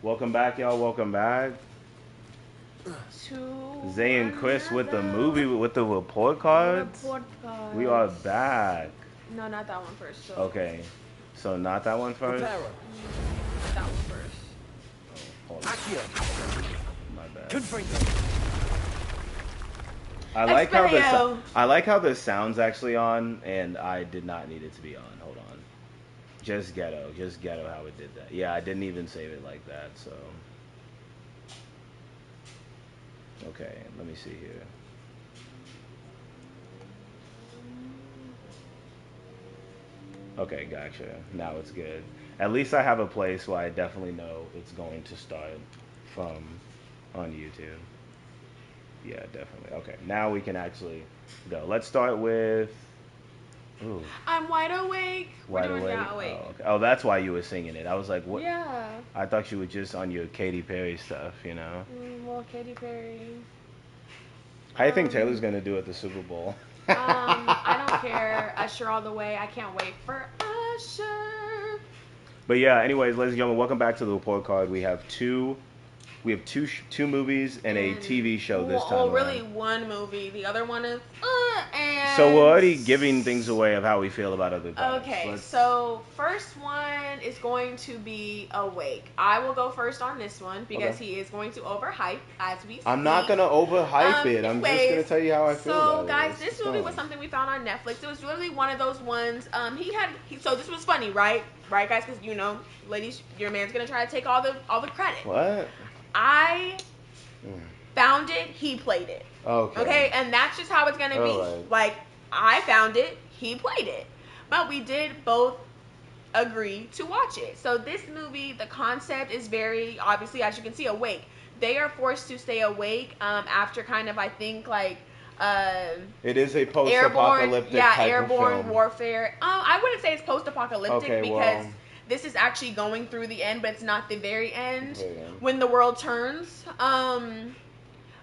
Welcome back, y'all. Welcome back. To Zay and Chris with the movie another with the report cards. report We are cards. back. No, not that one first. So, Okay, so not that one first. Prepara. that one first. Oh, hold Accio. on. My bad. Confringo. I like how this. Expelio. I like how the sound's actually on, and I did not need it to be on. Hold on. Just ghetto. How it did that. Yeah, I didn't even save it like that. So, okay, let me see here. Okay, gotcha. Now it's good. At least I have a place where I definitely know it's going to start from on YouTube. Yeah, definitely. Okay, now we can actually go. Let's start with. Ooh, I'm wide awake. We're Wide doing Awake. yeah, Oh, awake. okay. Oh, that's why you were singing it. I was like, what? Yeah. I thought you were just on your Katy Perry stuff, you know? Well, Katy Perry. How you think Taylor's Um, gonna do at the Super Bowl? I don't care. Usher all the way. I can't wait for Usher. But yeah, anyways, ladies and gentlemen, welcome back to the report card. We have two movies and a And TV show this well, time really around. one movie. The other one is So we're and already giving things away of how we feel about other products. okay. Let's. So first one is going to be Awake. I will go first on this one because Okay. he is going to overhype as we I'm not speak. gonna overhype it. I'm just gonna Anyways, tell you how I feel so about it. guys, It's this just movie was fun. something we found on Netflix. It was really one of those ones. So this was funny, right? Right, guys, because ladies, your man's gonna try to take all the credit. What? I Mm. found it, he played it. Okay. Okay, and that's just how it's gonna be. Alright. Like I found it, he played it, but we did both agree to watch it. So this movie, the concept is very obviously, as you can see, awake. They are forced to stay awake after kind of, I think, like uh, It is a airborne, post-apocalyptic type of airborne film. warfare. I wouldn't say it's post-apocalyptic Okay, because well. this is actually going through the end, but it's not the very end Okay, then. when the world turns.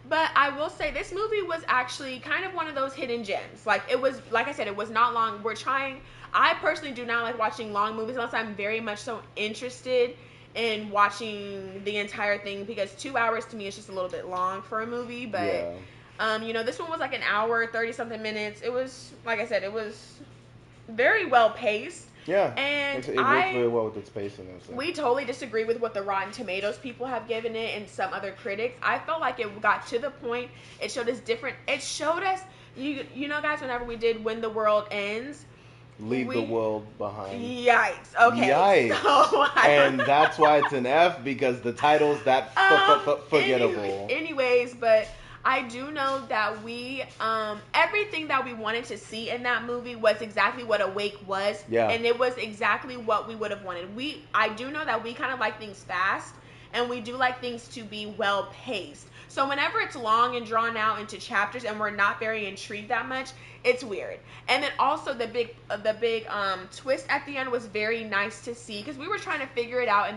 But I will say this movie was actually kind of one of those hidden gems. Like it was, like I said, it was not long. We're trying. I personally do not like watching long movies unless I'm very much so interested in watching the entire thing because 2 hours to me is just a little bit long for a movie. But Yeah. this one was like an hour, 30 something minutes. It was, like I said, it was very well paced. Yeah. And It worked very well with its pacing and stuff. we totally disagree with what the Rotten Tomatoes people have given it and some other critics. I felt like it got to the point. It showed us different. It showed us, guys, whenever we did When the World Ends. Leave the world behind. Yikes. Okay. Yikes. So, And that's why it's an F because the title's that forgettable. Anyways, but I do know that we everything that we wanted to see in that movie was exactly what Awake was. Yeah. And it was exactly what we would have wanted. I do know that we kind of like things fast and we do like things to be well paced. So whenever it's long and drawn out into chapters and we're not very intrigued that much, it's weird. And then also the big twist at the end was very nice to see because we were trying to figure it out,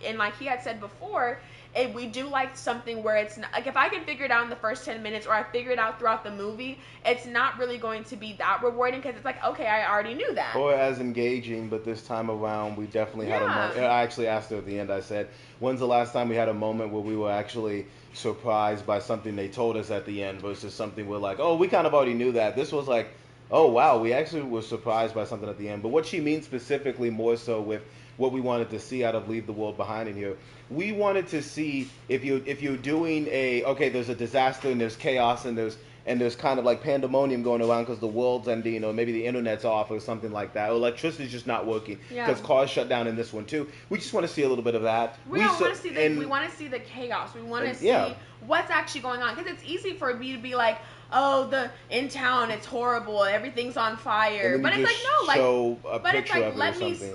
and like he had said before, we do like something where it's not, like if I can figure it out in the first 10 minutes or I figure it out throughout the movie, it's not really going to be that rewarding because it's like, okay, I already knew that. Or as engaging, but this time around we definitely had a moment. I actually asked her at the end, I said, when's the last time we had a moment where we were actually surprised by something they told us at the end versus something we're like, oh, we kind of already knew that. This was like, oh, wow, we actually were surprised by something at the end. But what she means specifically more so with what we wanted to see out of Leave the World Behind in here, we wanted to see if you're doing okay, there's a disaster and there's chaos and there's kind of like pandemonium going around because the world's ending or maybe the internet's off or something like that. Or electricity's just not working because cars shut down in this one too. We just want to see a little bit of that. We want to see we want to see the chaos. We want to see what's actually going on because it's easy for me to be like, oh, in town it's horrible, everything's on fire. But it's like no, but it's like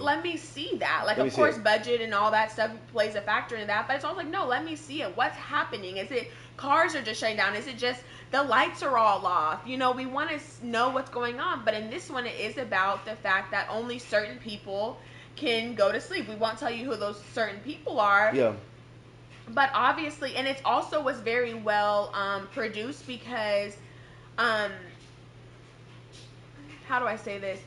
let me see that. Like of course budget and all that stuff plays a factor in that, but it's also like no, let me see it. What's happening? Is it cars are just shutting down? Is it just the lights are all off? We want to know what's going on. But in this one, it is about the fact that only certain people can go to sleep. We won't tell you who those certain people are. Yeah. But obviously, and it also was very well produced because, how do I say this?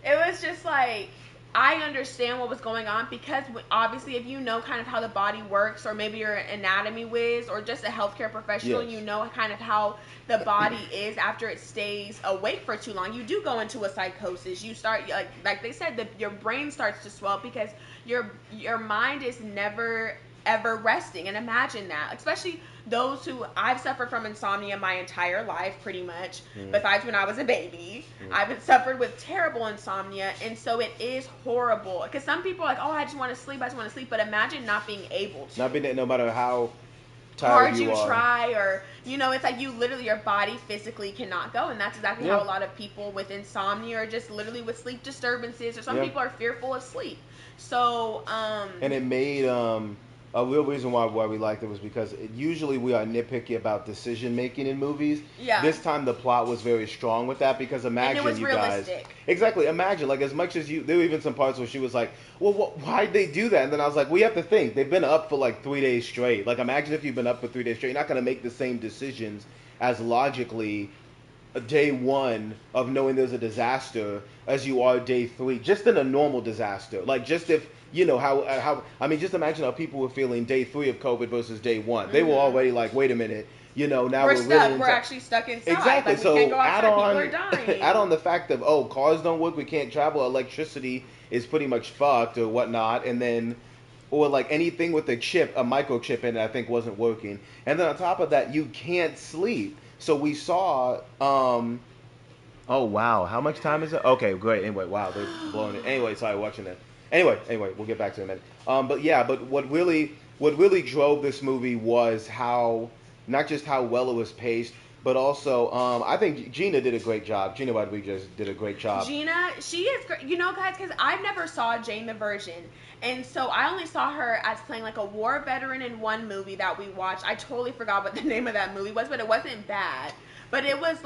It was just like, I understand what was going on because obviously if you know kind of how the body works, or maybe you're an anatomy whiz or just a healthcare professional, you know kind of how the body is after it stays awake for too long. You do go into a psychosis. You start, like they said, your brain starts to swell because your mind is never ever resting. And imagine that, especially those who, I've suffered from insomnia my entire life pretty much, besides when I was a baby. I've suffered with terrible insomnia, and so it is horrible because some people are like, oh, I just want to sleep, but imagine not being able to, no matter how hard you try, or it's like you literally, your body physically cannot go. And that's exactly how a lot of people with insomnia, or just literally with sleep disturbances, or some people are fearful of sleep. So and it made a real reason why we liked it was because usually we are nitpicky about decision making in movies. Yeah. This time the plot was very strong with that, because imagine, and it was you realistic. Guys. Exactly. Imagine, like, as much as there were even some parts where she was like, well, why'd they do that? And then I was like, we have to think. They've been up for like 3 days straight. Like, imagine if you've been up for 3 days straight. You're not going to make the same decisions as logically day one of knowing there's a disaster as you are day 3, just in a normal disaster. Like, just if, how I mean, just imagine how people were feeling day 3 of COVID versus day 1. They were already like, wait a minute, now we're stuck. Really we're actually stuck inside. Exactly. Like, so we can't go outside. People are dying. Add on the fact of, cars don't work, we can't travel, electricity is pretty much fucked or whatnot, and then, or like anything with a microchip in it, I think wasn't working. And then on top of that, you can't sleep. So we saw, oh wow, how much time is it? Okay, great. Anyway, wow, they're blowing it. Anyway, sorry, watching that. Anyway, we'll get back to it in a minute. But what really drove this movie was not just how well it was paced, but also I think Gina did a great job. Gina Rodriguez did a great job. Gina, she is great. Guys, because I never saw Jane the Virgin. And so I only saw her as playing like a war veteran in one movie that we watched. I totally forgot what the name of that movie was, but it wasn't bad. But it was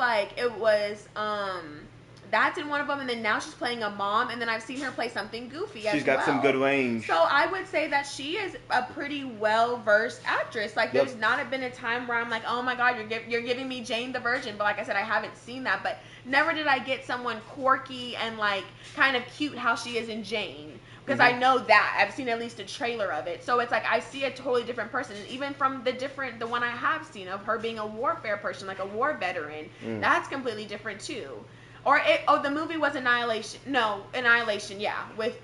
that's in one of them, and then now she's playing a mom, and then I've seen her play something goofy as well. She's got some good range. So I would say that she is a pretty well-versed actress. Like, there's not been a time where I'm like, oh my god, you're giving me Jane the Virgin. But like I said, I haven't seen that. But never did I get someone quirky and like kind of cute how she is in Jane. Because I know that. I've seen at least a trailer of it. So it's like I see a totally different person. And even from the one I have seen of her being a warfare person, like a war veteran, that's completely different too. Or the movie was Annihilation. No, Annihilation, with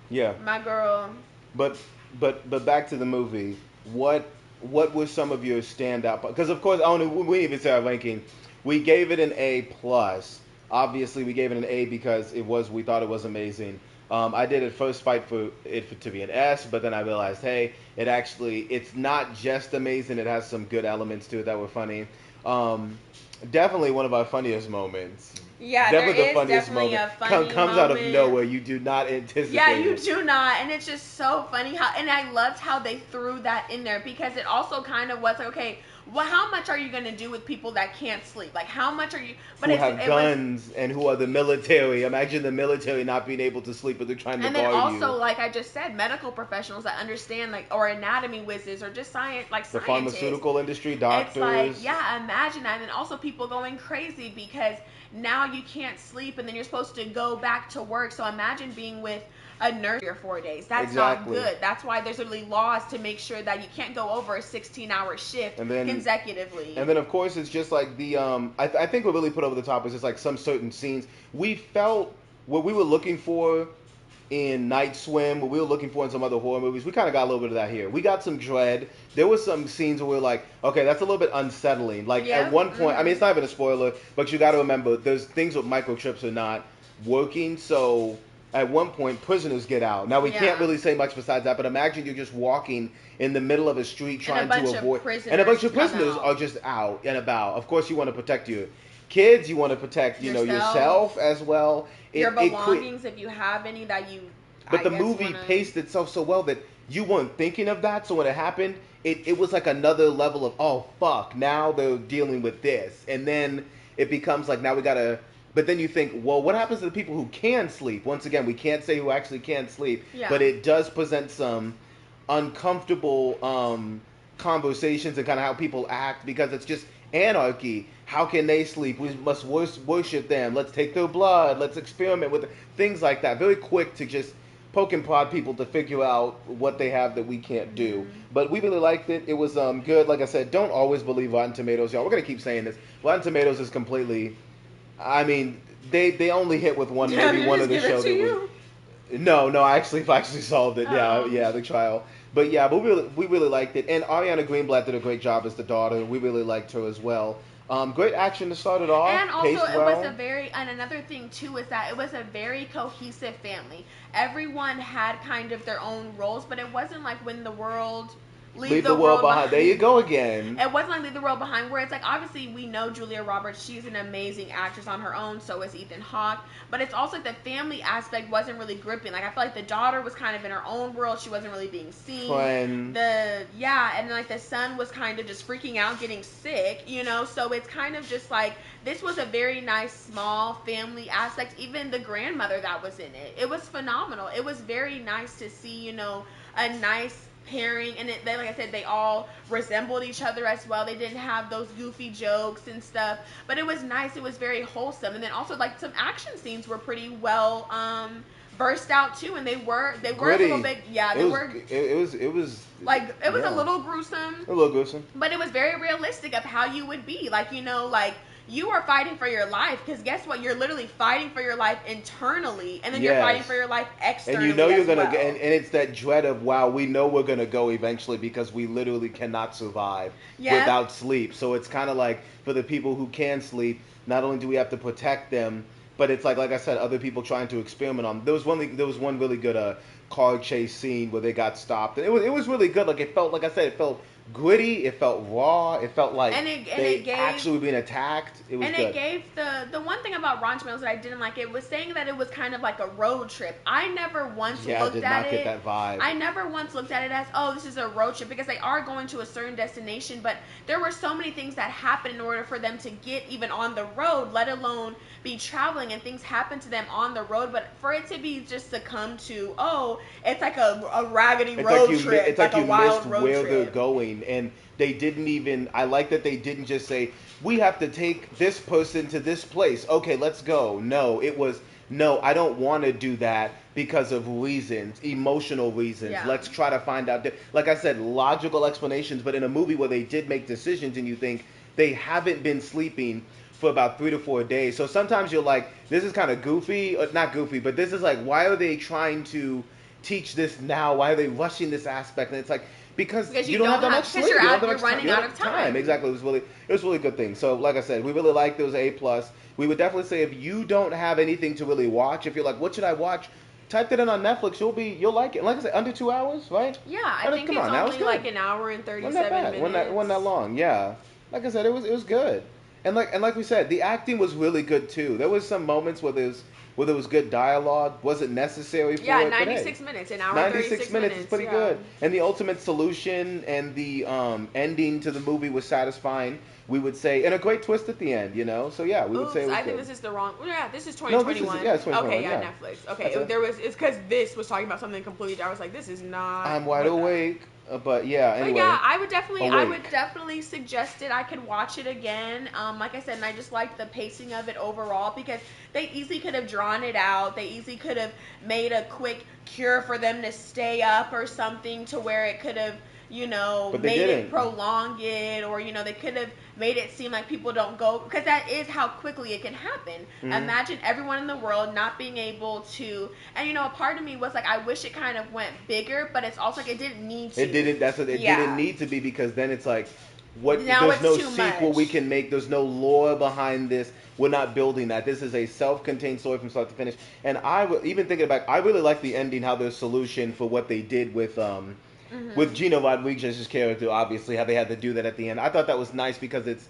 my girl. But back to the movie. What were some of your standout? Because of course, we even say our ranking. We gave it an A+. Obviously, we gave it an A because we thought it was amazing. I did at first fight for it to be an S, but then I realized, hey, it's not just amazing. It has some good elements to it that were funny. Definitely one of our funniest moments. Yeah, definitely a funny comes out of nowhere. You do not anticipate. Yeah, you do not, and it's just so funny and I loved how they threw that in there, because it also kind of was like, okay, well, how much are you going to do with people that can't sleep? Like, how much are you... But who have guns and who are the military. Imagine the military not being able to sleep, but they're trying to guard you. And then also, like I just said, medical professionals that understand, like, or anatomy whizzes, or just science, like the pharmaceutical industry, doctors. It's like, imagine that. And also people going crazy because now you can't sleep, and then you're supposed to go back to work. So imagine being with a nurse 3 or 4 days. That's not good. That's why there's literally laws to make sure that you can't go over a 16-hour shift consecutively. And then, of course, it's just like the I think what really put over the top is just like some certain scenes. We felt what we were looking for in Night Swim, what we were looking for in some other horror movies. We kind of got a little bit of that here. We got some dread. There were some scenes where we were like, okay, that's a little bit unsettling. Like, at one point, I mean, it's not even a spoiler, but you got to remember, there's things with microchips are not working, so... At one point, prisoners get out. Now, we can't really say much besides that, but imagine you're just walking in the middle of a street trying to avoid... And a bunch of prisoners are just out and about. Of course, you want to protect your kids. You want to protect, yourself as well. Your belongings, if you have any that you... But the movie paced itself so well that you weren't thinking of that. So when it happened, it was like another level of, oh, fuck, now they're dealing with this. And then it becomes like, now we got to... But then you think, well, what happens to the people who can sleep? Once again, we can't say who actually can sleep, but it does present some uncomfortable conversations and kind of how people act, because anarchy. How can they sleep? We must worship them. Let's take their blood. Let's experiment with it. Things like that. Very quick to just poke and prod people to figure out what they have that we can't do. Mm-hmm. But we really liked it. It was good. Like I said, don't always believe Rotten Tomatoes, y'all. We're gonna keep saying this. Rotten Tomatoes is completely. I mean, they only hit with one maybe one of the shows. No, I actually solved it. Yeah, the trial. But yeah, but we really liked it. And Ariana Greenblatt did a great job as the daughter. We really liked her as well. Great action to start it off. And also, it was and another thing too is that it was a very cohesive family. Everyone had kind of their own roles, but it wasn't like when the world. Leave the world behind. There you go again. It wasn't like Leave the World Behind, where it's like, obviously we know Julia Roberts, she's an amazing actress on her own, so is Ethan Hawke, but it's also like the family aspect wasn't really gripping. Like, I feel like the daughter was kind of in her own world, she wasn't really being seen. Friend. And then like the son was kind of just freaking out, getting sick, so it's kind of just like, this was a very nice, small family aspect. Even the grandmother that was in it, it was phenomenal. It was very nice to see, a nice pairing, and like I said, they all resembled each other as well. They didn't have those goofy jokes and stuff, but it was nice. It was very wholesome. And then also, like, some action scenes were pretty well burst out too, and they were gritty. A little bit, it was a little gruesome, but it was very realistic of how you would be, like, you are fighting for your life, because guess what? You're literally fighting for your life internally, and then you're fighting for your life externally. And you're gonna go, and it's that dread of, wow, we know we're gonna go eventually, because we literally cannot survive without sleep. So it's kind of like, for the people who can sleep, not only do we have to protect them, but it's like I said, other people trying to experiment on them. There was one really good car chase scene where they got stopped, and it was really good. Like, it felt, like I said, it felt gritty, it felt raw, it felt like they actually were being attacked. It was good. It gave the one thing about Rotten Tomatoes that I didn't like, it was saying that it was kind of like a road trip. I never once looked at it. Did not get that vibe. I never once looked at it as, oh, this is a road trip, because they are going to a certain destination, but there were so many things that happened in order for them to get even on the road, let alone be traveling, and things happen to them on the road. But for it to be just succumb to, oh, it's like a raggedy road trip. It's like a you wild missed where they're going. And they didn't even, I like that they didn't just say, we have to take this person to this place. Okay, let's go. No, it was, no, I don't want to do that because of reasons, emotional reasons. Yeah. Let's try to find out. Like I said, logical explanations, but in a movie where they did make decisions and you think they haven't been sleeping for about 3 to 4 days. So sometimes you're like, this is kind of goofy, not goofy, but this is like, why are they trying to teach this now? Why are they rushing this aspect? And it's like, because you don't have that much sleep. You're running out of time. Exactly. It was really a good thing. So like I said, we really liked it. It was A+. We would definitely say, if you don't have anything to really watch, if you're like, what should I watch? Type it in on Netflix. You'll like it. And like I said, under 2 hours, right? Yeah, I think it's only like an hour and 37 minutes. Wasn't that long? Yeah. Like I said, it was good. And like we said, the acting was really good too. There was some moments where there was good dialogue. Wasn't necessary for it. Yeah, 96 minutes, an hour 96 minutes is pretty good. And the ultimate solution and the ending to the movie was satisfying, we would say, and a great twist at the end, So yeah, we would say it was I think good. this is the wrong. Yeah, this is 2021. No, it's 2021. Okay, yeah, Netflix. Okay, it's because this was talking about something completely. I was like, this is not. I'm wide awake. But yeah, anyway. But yeah, I would definitely suggest it. I could watch it again. Like I said, and I just liked the pacing of it overall, because they easily could have drawn it out. They easily could have made a quick cure for them to stay up or something, to where it could have, made it prolong it, or they could have made it seem like people don't go, because that is how quickly it can happen. Mm-hmm. Imagine everyone in the world not being able to, and a part of me was like, I wish it kind of went bigger, but it's also like it didn't need to. It didn't. That's what it didn't need to be, because then it's like, what? Now there's no sequel we can make. There's no lore behind this. We're not building that. This is a self-contained story from start to finish. And even thinking back, I really like the ending, how the solution for what they did with with Gina Rodriguez's character, obviously, how they had to do that at the end. I thought that was nice, because it's,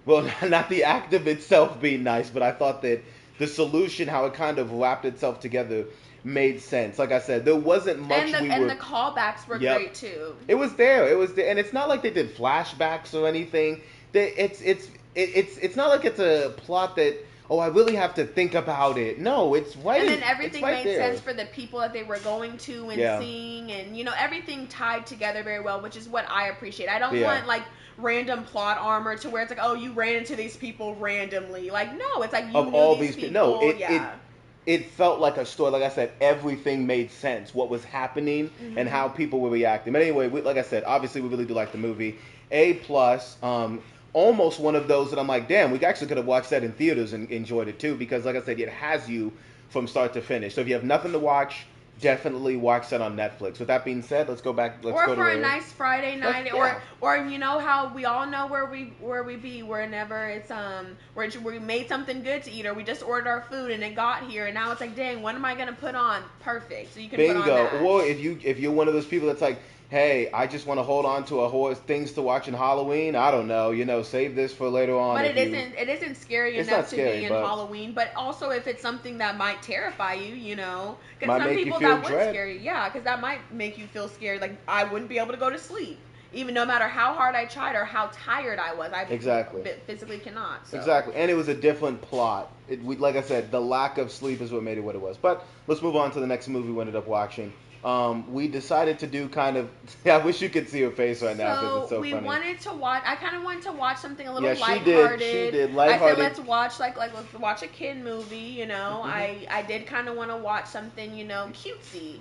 well, not the act of itself being nice, but I thought that the solution, how it kind of wrapped itself together, made sense. Like I said, there wasn't much. And the callbacks were great too. It was there, and it's not like they did flashbacks or anything. It's not like it's a plot that oh, I really have to think about it. No, it's right. And then everything made sense for the people that they were going to and seeing, and everything tied together very well, which is what I appreciate. I don't want like random plot armor to where it's like, oh, you ran into these people randomly. Like, no, it's like you of knew all these people. No, it felt like a story. Like I said, everything made sense. What was happening and how people were reacting. But anyway, like I said, obviously we really do like the movie. A+. Almost one of those that I'm like, damn, we actually could have watched that in theaters and enjoyed it too, because like I said, it has you from start to finish. So if you have nothing to watch, definitely watch that on Netflix. With that being said, let's go back. Let's go for a nice Friday night, or you know how we all know where we be whenever it's where we made something good to eat, or we just ordered our food and it got here, and now it's like, dang, what am I gonna put on? Perfect. So you can put on that. Or if you're one of those people that's like, hey, I just want to hold on to a horse things to watch in Halloween. I don't know, save this for later on. But it isn't scary enough to be in Halloween. But also, if it's something that might terrify you, because some people that would scary, because that might make you feel scared. Like I wouldn't be able to go to sleep, even no matter how hard I tried or how tired I was. I physically cannot. So. Exactly, and it was a different plot. Like I said, the lack of sleep is what made it what it was. But let's move on to the next movie we ended up watching. We decided to do kind of. I wish you could see her face right now because it's so funny. We wanted to watch. I kind of wanted to watch something a little lighthearted. She did. Lighthearted. I said let's watch a kid movie. I did kind of want to watch something cutesy.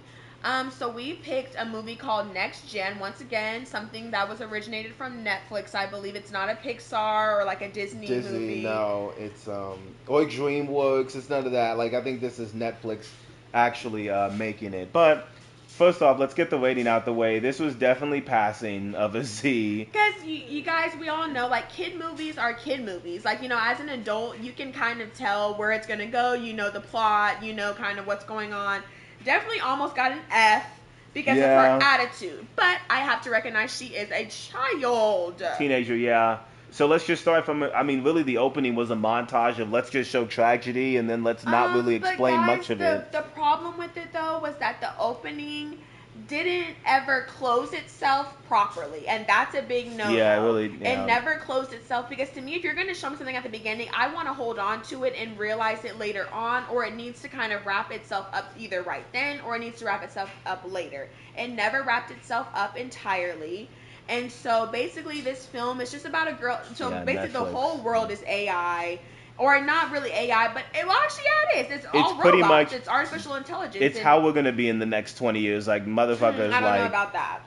So we picked a movie called Next Gen. Once again, something that was originated from Netflix. I believe it's not a Pixar or like a Disney movie. No, it's or DreamWorks. It's none of that. Like I think this is Netflix actually making it, but. First off, let's get the rating out the way. This was definitely passing of a Z. Because you guys, we all know, like, kid movies are kid movies. Like, as an adult, you can kind of tell where it's going to go. You know the plot. You know kind of what's going on. Definitely almost got an F because of her attitude. But I have to recognize she is a child. Teenager, yeah. So let's just start from, really the opening was a montage of let's just show tragedy and then let's not really explain much of it. The problem with it, though, was that the opening didn't ever close itself properly. And that's a big no-no. Yeah, really. It never closed itself because to me, if you're going to show me something at the beginning, I want to hold on to it and realize it later on, or it needs to kind of wrap itself up either right then or it needs to wrap itself up later. It never wrapped itself up entirely. And so basically this film is just about a girl. So basically Netflix. The whole world is AI. Or not really AI, but it is. It's all robots. Pretty much, it's artificial intelligence. It's how we're going to be in the next 20 years. Like, motherfuckers I don't know about that.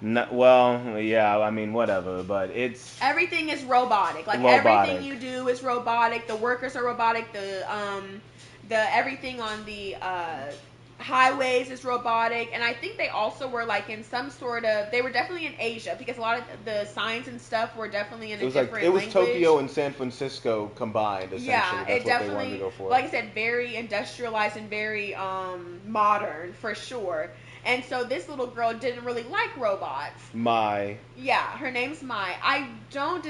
Whatever. But it's... Everything is robotic. Like, everything you do is robotic. The workers are robotic. The everything on the... highways is robotic, and I think they also were like in some sort of, they were definitely in Asia because a lot of the signs and stuff were definitely in a different language. It was Tokyo and San Francisco combined, essentially. Yeah, that's what they wanted to go for. Like I said, very industrialized and very modern for sure. And so this little girl didn't really like robots. Mai. Yeah, her name's Mai. I don't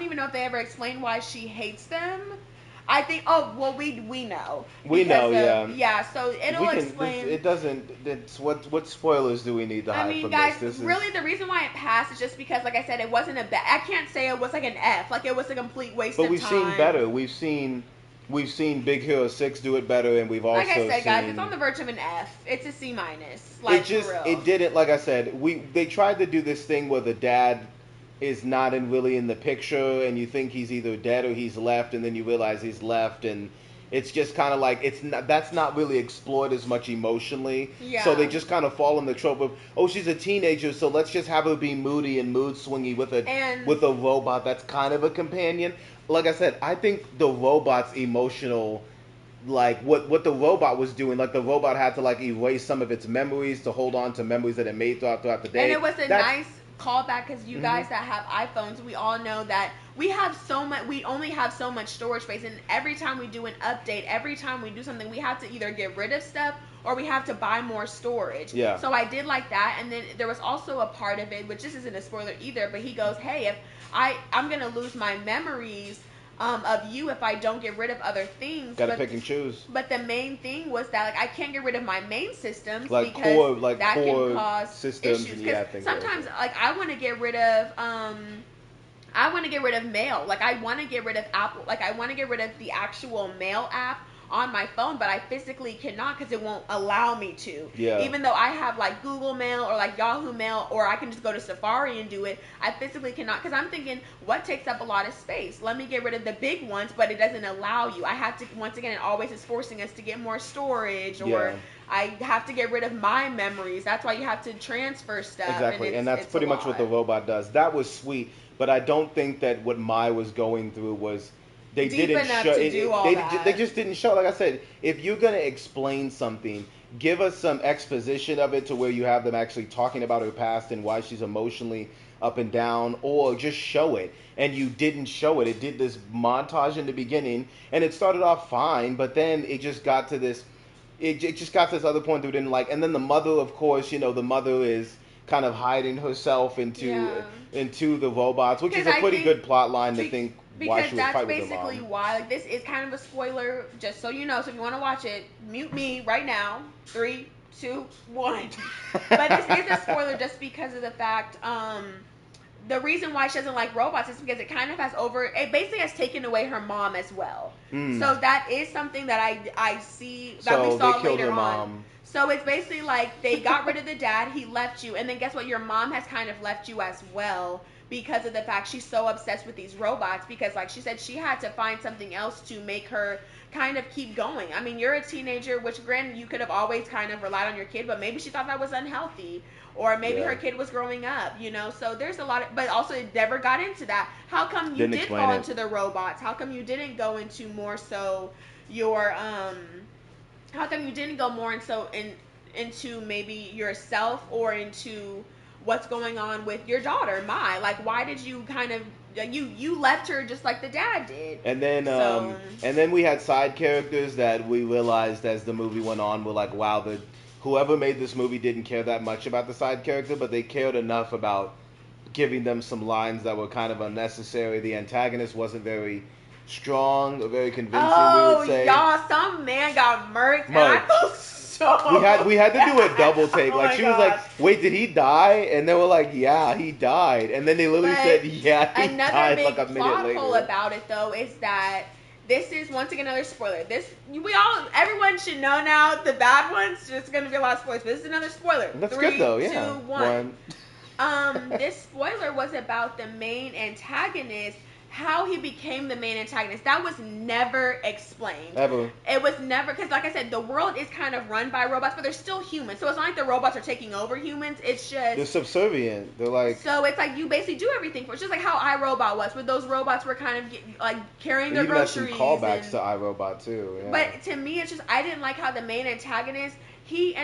even know if they ever explained why she hates them. I think. Oh well, we know. We know, yeah. Yeah, so it'll explain. It doesn't. It's what spoilers do we need to hide from guys, this? Really, the reason why it passed is just because, like I said, it wasn't a bad. I can't say it was like an F. Like it was a complete waste of time. But we've seen better. We've seen Big Hero 6 do it better, and we've also like I said, seen, guys, it's on the verge of an F. It's a C-. It didn't. Like I said, they tried to do this thing where the dad is not really in the picture, and you think he's either dead or he's left, and then you realize he's left, and it's just kind of like that's not really explored as much emotionally. Yeah. So they just kind of fall in the trope of, oh, she's a teenager, so let's just have her be moody and mood swingy with a robot that's kind of a companion. Like I said, I think the robot's emotional. Like what the robot was doing, like the robot had to like erase some of its memories to hold on to memories that it made throughout the day. And it was a nice callback because you guys that have iPhones, we all know that we only have so much storage space, and every time we do an update, every time we do something, we have to either get rid of stuff or we have to buy more storage. Yeah. So I did like that, and then there was also a part of it, which this isn't a spoiler either, but he goes, hey, if I'm gonna lose my memories of you if I don't get rid of other things. Gotta pick and choose. But the main thing was that I can't get rid of my main systems because that can cause systems issues. Because sometimes I want to get rid of mail. Like I want to get rid of Apple. Like I want to get rid of the actual mail app on my phone, but I physically cannot because it won't allow me to. Yeah. Even though I have like Google Mail or like Yahoo Mail, or I can just go to Safari and do it, I physically cannot, because I'm thinking, what takes up a lot of space? Let me get rid of the big ones, but it doesn't allow you. I have to, once again, it always is forcing us to get more storage, or I have to get rid of my memories. That's why you have to transfer stuff. Exactly, and that's pretty much what the robot does. That was sweet, but I don't think that what Mai was going through was they deep didn't enough show to do all that. They just didn't show. Like I said, if you're gonna explain something, give us some exposition of it to where you have them actually talking about her past and why she's emotionally up and down, or just show it. And you didn't show it. It did this montage in the beginning, and it started off fine, but then it just got to this. It just got to this other point that we didn't like. And then the mother, of course, the mother is kind of hiding herself into the robots, which is a pretty good plot line to think why she would fight with her mom. Because that's basically why. Like, this is kind of a spoiler, just so you know. So if you want to watch it, mute me right now. 3, 2, 1. But this is a spoiler just because of the fact, the reason why she doesn't like robots is because it kind of it basically has taken away her mom as well. So that is something that I see that we saw later on. So it's basically like they got rid of the dad, he left you, and then guess what? Your mom has kind of left you as well because of the fact she's so obsessed with these robots, because like she said, she had to find something else to make her kind of keep going. I mean, you're a teenager, which granted you could have always kind of relied on your kid, but maybe she thought that was unhealthy. Or maybe her kid was growing up, So there's a lot of, but also it never got into that. How come you did fall into the robots? How come you didn't go into more so your, how come you didn't go more into maybe yourself or into what's going on with your daughter, Mai? Like, why did you kind of, you left her just like the dad did? And then we had side characters that we realized as the movie went on were like, wow, whoever made this movie didn't care that much about the side character, but they cared enough about giving them some lines that were kind of unnecessary. The antagonist wasn't very strong or very convincing, we would say. Y'all, some man got murked. And I felt so we had to do a double take. Like, she was like, wait, did he die? And they were like, yeah, he died. And then they literally said, yeah, he died like a minute later. Another big plot hole about it, though, is that this is, once again, another spoiler. Everyone should know now, the bad ones, there's going to be a lot of spoilers, but this is another spoiler. That's 3, good, though, 2, 1. This spoiler was about the main antagonist, how he became the main antagonist. That was never explained. Ever. It was never, because like I said, the world is kind of run by robots, but they're still humans. So it's not like the robots are taking over humans. It's just... They're subservient. They're like... So it's like you basically do everything for it. It's just like how iRobot was, where those robots were kind of like carrying their groceries. Even had some callbacks to iRobot too. Yeah. But to me, it's just, I didn't like how the main antagonist, he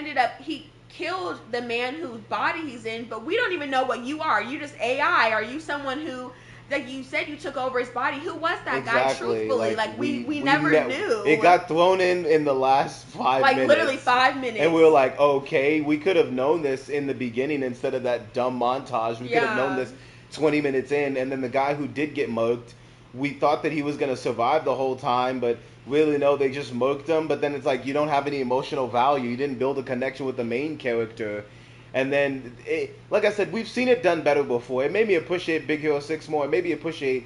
killed the man whose body he's in, but we don't even know what you are. Are you just AI? Are you someone who... Like you said, you took over his body. Who was that guy? Truthfully, like we never knew. It got thrown in the last 5 minutes. Like literally 5 minutes. And we were like, okay, we could have known this in the beginning instead of that dumb montage. We could have known this 20 minutes in. And then the guy who did get mugged, we thought that he was going to survive the whole time, but really no, they just mugged him. But then it's like, you don't have any emotional value. You didn't build a connection with the main character. And then, like I said, we've seen it done better before. It made me appreciate Big Hero 6 more. It made me appreciate,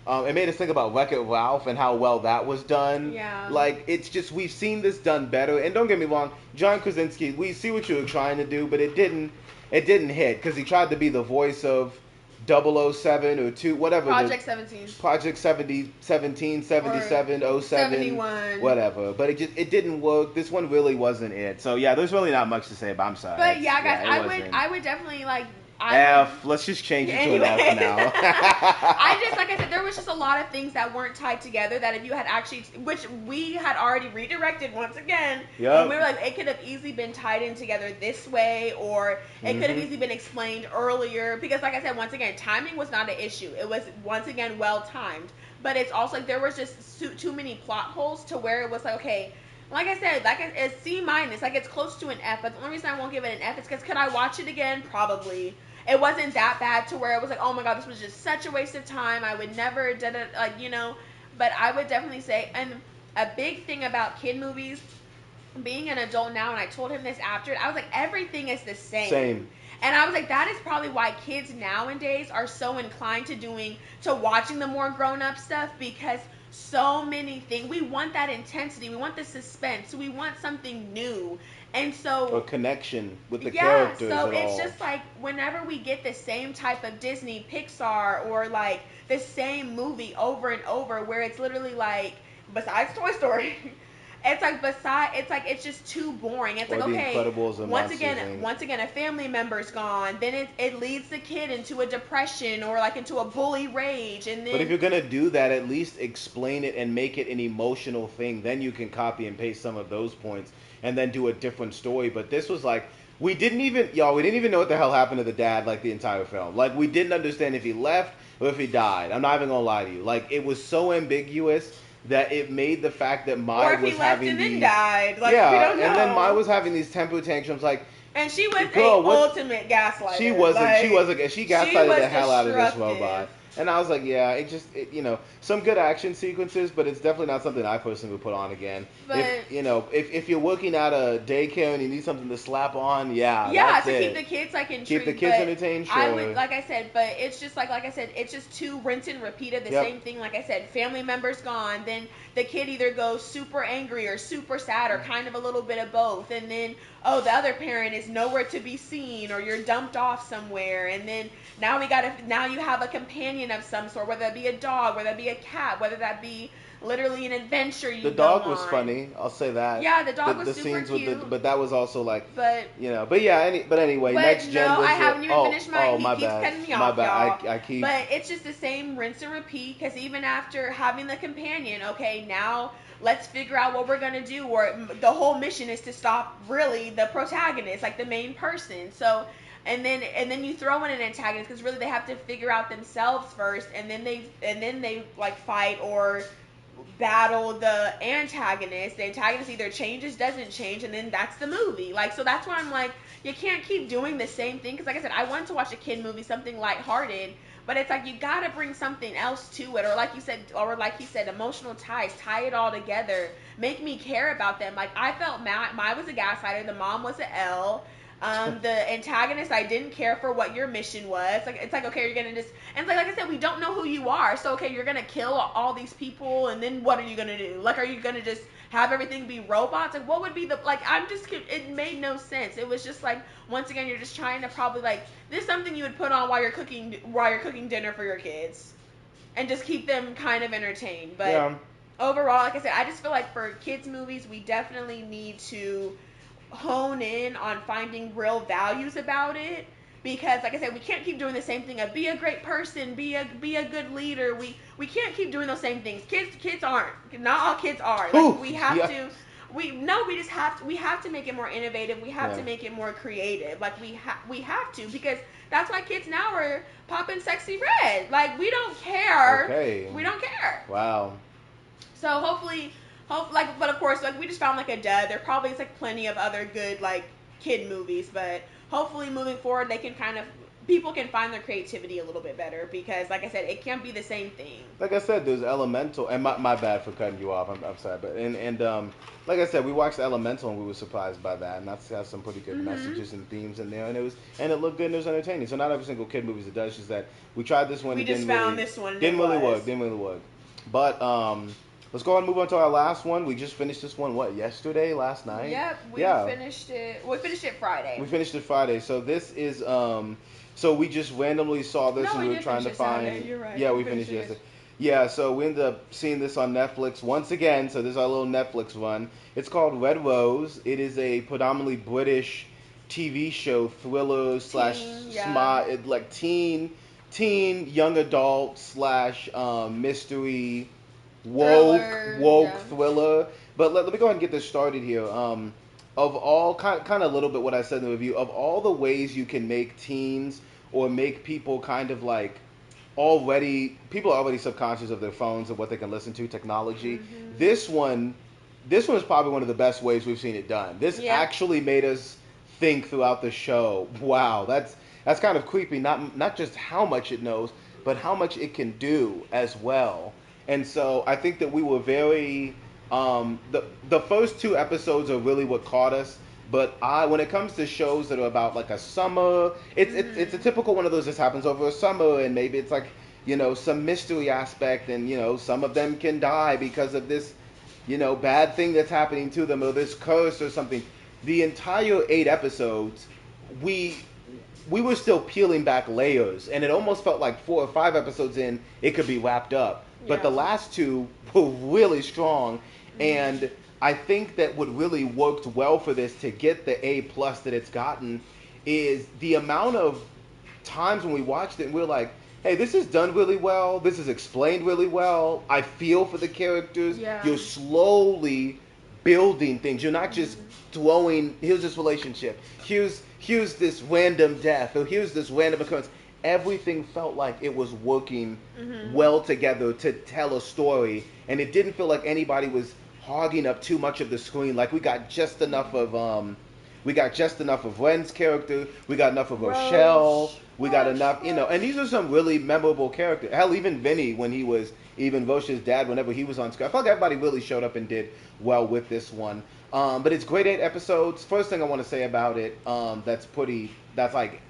it made us think about Wreck-It Ralph and how well that was done. Yeah. Like, it's just, we've seen this done better. And don't get me wrong, John Krasinski, we see what you were trying to do, but it didn't hit. Because he tried to be the voice of 007 or 2, whatever. Project 17. Project 17, 77, 07. 71. Whatever. But it didn't work. This one really wasn't it. So yeah, there's really not much to say, but I'm sorry. But yeah, guys, I would definitely like... Let's just change it to an F now. Like I said, there was just a lot of things that weren't tied together that if you had actually, which we had already redirected once again, and we were like, it could have easily been tied in together this way, or it could have easily been explained earlier, because like I said, once again, timing was not an issue. It was, once again, well timed, but it's also like there was just too many plot holes to where it was like, okay, like I said, it's C-, like it's close to an F, but the only reason I won't give it an F is because could I watch it again? Probably. It wasn't that bad to where it was like, oh my god, this was just such a waste of time. I would never did it, like, but I would definitely say, and a big thing about kid movies, being an adult now, and I told him this after, I was like, everything is the same. And I was like, that is probably why kids nowadays are so inclined to watching the more grown up stuff, because so many things. We want that intensity. We want the suspense. We want something new. And so a connection with the characters so at it's all. just like whenever we get the same type of Disney, Pixar, or like the same movie over and over, where it's literally like, besides Toy Story, it's just too boring. It's or like, the okay, Incredibles and once again a family member's gone, then it leads the kid into a depression or like into a bully rage, and then. But if you're gonna do that, at least explain it and make it an emotional thing. Then you can copy and paste some of those points and then do a different story. But this was like, we didn't even know what the hell happened to the dad like the entire film. Like, we didn't understand if he left or if he died. I'm not even gonna lie to you. Like, it was so ambiguous that it made the fact that Mai was having these, then died. Like, yeah, we don't know. And then Mai was having these temper tantrums, like. And she was ultimate gaslighter. She wasn't. She gaslighted the hell out of this robot. And I was like, yeah, some good action sequences, but it's definitely not something I personally would put on again. But if you're working at a daycare and you need something to slap on, that's to it. keep the kids intrigued. Keep the kids entertained. Sure. I would, like I said, but it's just it's just too rinse and repeat of the same thing. Like I said, family members gone, then the kid either goes super angry or super sad or kind of a little bit of both, and then the other parent is nowhere to be seen, or you're dumped off somewhere, and then now you have a companion of some sort, whether that be a dog, whether that be a cat, whether that be literally an adventure you go on. The dog was funny, I'll say that. Yeah, the dog was super cute. But that was also like, but anyway, next gen was. I haven't even finished mine. He keeps cutting me off, y'all. I keep. But it's just the same rinse and repeat, because even after having the companion, okay, now let's figure out what we're gonna do. Or the whole mission is to stop really the protagonist, like the main person. So. And then you throw in an antagonist, because really they have to figure out themselves first, and then they like fight or battle the antagonist. The antagonist either changes, doesn't change, and then that's the movie. Like, so that's why I'm like, you can't keep doing the same thing, because like I said, I wanted to watch a kid movie, something lighthearted, but it's like you gotta bring something else to it, or like you said, emotional ties, tie it all together, make me care about them. Like, I felt Mai was a gaslighter, the mom was an L. The antagonist, I didn't care for what your mission was. It's like okay, you're gonna just, and like I said, we don't know who you are. So okay, you're gonna kill all these people, and then what are you gonna do? Like, are you gonna just have everything be robots? Like, what would be it made no sense. It was just like, once again, you're just trying to probably like, this is something you would put on while you're cooking dinner for your kids, and just keep them kind of entertained. But overall, like I said, I just feel like for kids movies, we definitely need to hone in on finding real values about it, because like I said, we can't keep doing the same thing of be a great person, be a good leader. We can't keep doing those same things. Kids aren't, not all kids are. Like, we have to we have to make it more innovative. We have to make it more creative. Like, we have to, because that's why kids now are popping Sexy Red. Like, we don't care. Okay. We don't care. Wow. So hopefully, but of course, like, we just found like a dud. There probably is like plenty of other good like kid movies, but hopefully moving forward, they can people can find their creativity a little bit better, because like I said, it can't be the same thing. Like I said, there's Elemental, and my bad for cutting you off. I'm sorry, but like I said, we watched Elemental and we were surprised by that, and that's got some pretty good messages and themes in there, and it looked good and it was entertaining. So not every single kid movie it does. It's just that we tried this one. We just found this one. Didn't really work. But let's go ahead and move on to our last one. We just finished this one, last night? Yep, we finished it. We finished it Friday. We finished it Friday. So this is, so we just randomly saw this and we were trying to find. Saturday. You're right. Yeah, we finished it yesterday. Yeah, so we ended up seeing this on Netflix once again. So this is our little Netflix run. It's called Red Rose. It is a predominantly British TV show, thriller / like teen, young adult / mystery. Woke thriller. But let me go ahead and get this started here. Of all, kind of a little bit what I said in the review, of all the ways you can make teens or make people kind of like people are already subconscious of their phones and what they can listen to, technology. Mm-hmm. This one is probably one of the best ways we've seen it done. This actually made us think throughout the show. Wow, that's kind of creepy. Not just how much it knows, but how much it can do as well. And so I think that we were very the first 2 episodes are really what caught us. But when it comes to shows that are about like a summer, it's a typical one of those that happens over a summer, and maybe it's like some mystery aspect, and some of them can die because of this, bad thing that's happening to them, or this curse or something. The entire 8 episodes, we we were still peeling back layers, and it almost felt like 4 or 5 episodes in, it could be wrapped up. But the last two were really strong, and I think that what really worked well for this to get the A+ that it's gotten is the amount of times when we watched it and we're like, hey, this is done really well. This is explained really well. I feel for the characters. Yeah. You're slowly building things. You're not just throwing, here's this relationship. Here's this random death. Or here's this random occurrence. Everything felt like it was working well together to tell a story. And it didn't feel like anybody was hogging up too much of the screen. Like we got just enough of Ren's character. We got enough of Rochelle. We got enough, and these are some really memorable characters. Hell, even Vinny, when he was, even Roche's dad, whenever he was on screen. I felt like everybody really showed up and did well with this one. But it's great 8 episodes. First thing I want to say about it, that's like,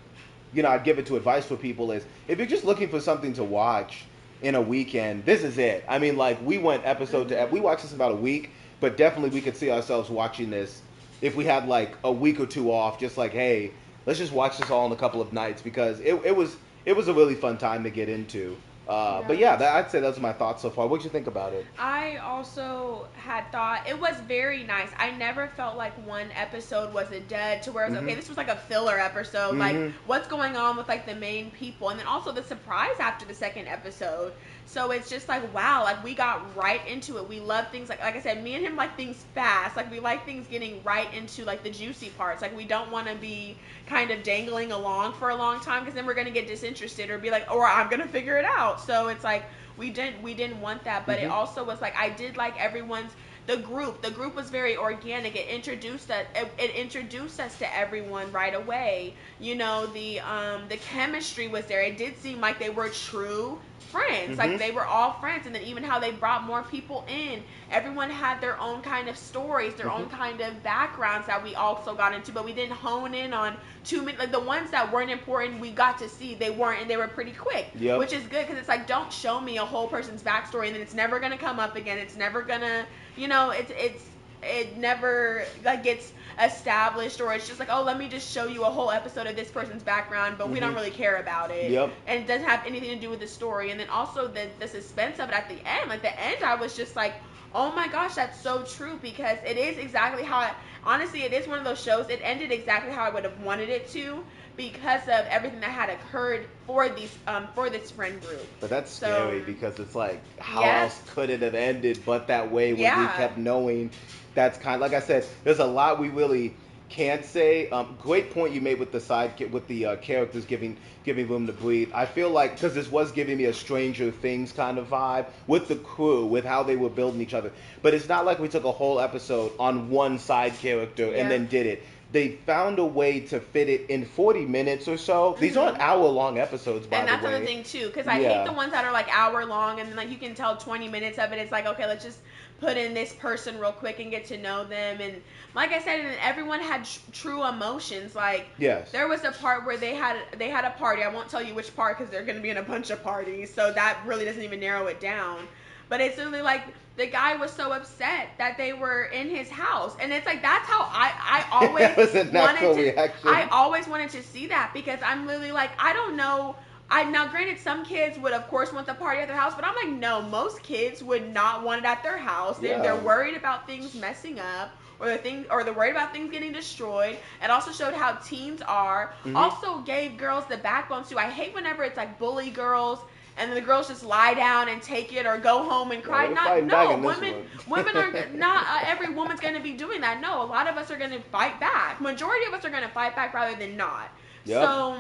I'd give it to advice for people is, if you're just looking for something to watch in a weekend, this is it. I mean, like, we went episode to we watched this in about a week, but definitely we could see ourselves watching this if we had like a week or two off, just like, hey, let's just watch this all in a couple of nights, because it was a really fun time to get into. But yeah, I'd say those are my thoughts so far. What'd you think about it? I also had thought it was very nice. I never felt like one episode was a dud to where it was okay, this was like a filler episode. Like, what's going on with like the main people, and then also the surprise after the second episode. So it's just like, wow, like we got right into it. We love things like I said, me and him like things fast. Like we like things getting right into like the juicy parts. Like we don't want to be kind of dangling along for a long time, because then we're going to get disinterested or be like, or I'm going to figure it out. So it's like we didn't want that, but it also was like, I did like everyone's the group was very organic. It introduced us to everyone right away. The chemistry was there. It did seem like they were true friends. Like they were all friends, and then even how they brought more people in. Everyone had their own kind of stories, their own kind of backgrounds that we also got into, but we didn't hone in on too many. Like the ones that weren't important, we got to see. They weren't, and they were pretty quick, which is good, because it's like, don't show me a whole person's backstory and then it's never gonna come up again. It's never gonna, it never like gets established, or it's just like, oh, let me just show you a whole episode of this person's background, but we don't really care about it. And it doesn't have anything to do with the story. And then also the suspense of it at the end. Like the end, I was just like, oh my gosh, that's so true, because it is exactly how honestly, it is one of those shows. It ended exactly how I would have wanted it to, because of everything that had occurred for this friend group. But that's scary, because it's like, how else could it have ended but that way, when we kept knowing. That's kind of, like I said, there's a lot we really can't say. Great point you made with the characters giving room to breathe. I feel like, because this was giving me a Stranger Things kind of vibe with the crew, with how they were building each other. But it's not like we took a whole episode on one side character and then did it. They found a way to fit it in 40 minutes or so. These aren't hour-long episodes, by the way. And that's another thing, too, because I hate the ones that are like hour-long, and then like you can tell 20 minutes of it. It's like, okay, let's just put in this person real quick and get to know them. And like I said, and everyone had true emotions. Like, there was a part where they had a party. I won't tell you which part, because they're going to be in a bunch of parties, so that really doesn't even narrow it down. But it's literally like, the guy was so upset that they were in his house, and it's like, that's how I always that was a natural reaction. I always wanted to see that, because I'm literally like, I don't know. Now granted, some kids would of course want the party at their house, but I'm like, no, most kids would not want it at their house. They're worried about things messing up, or they're worried about things getting destroyed. It also showed how teens are. Also gave girls the backbone too. I hate whenever it's like bully girls, and then the girls just lie down and take it, or go home and cry. Women are not. Every woman's going to be doing that. No, a lot of us are going to fight back. Majority of us are going to fight back rather than not. So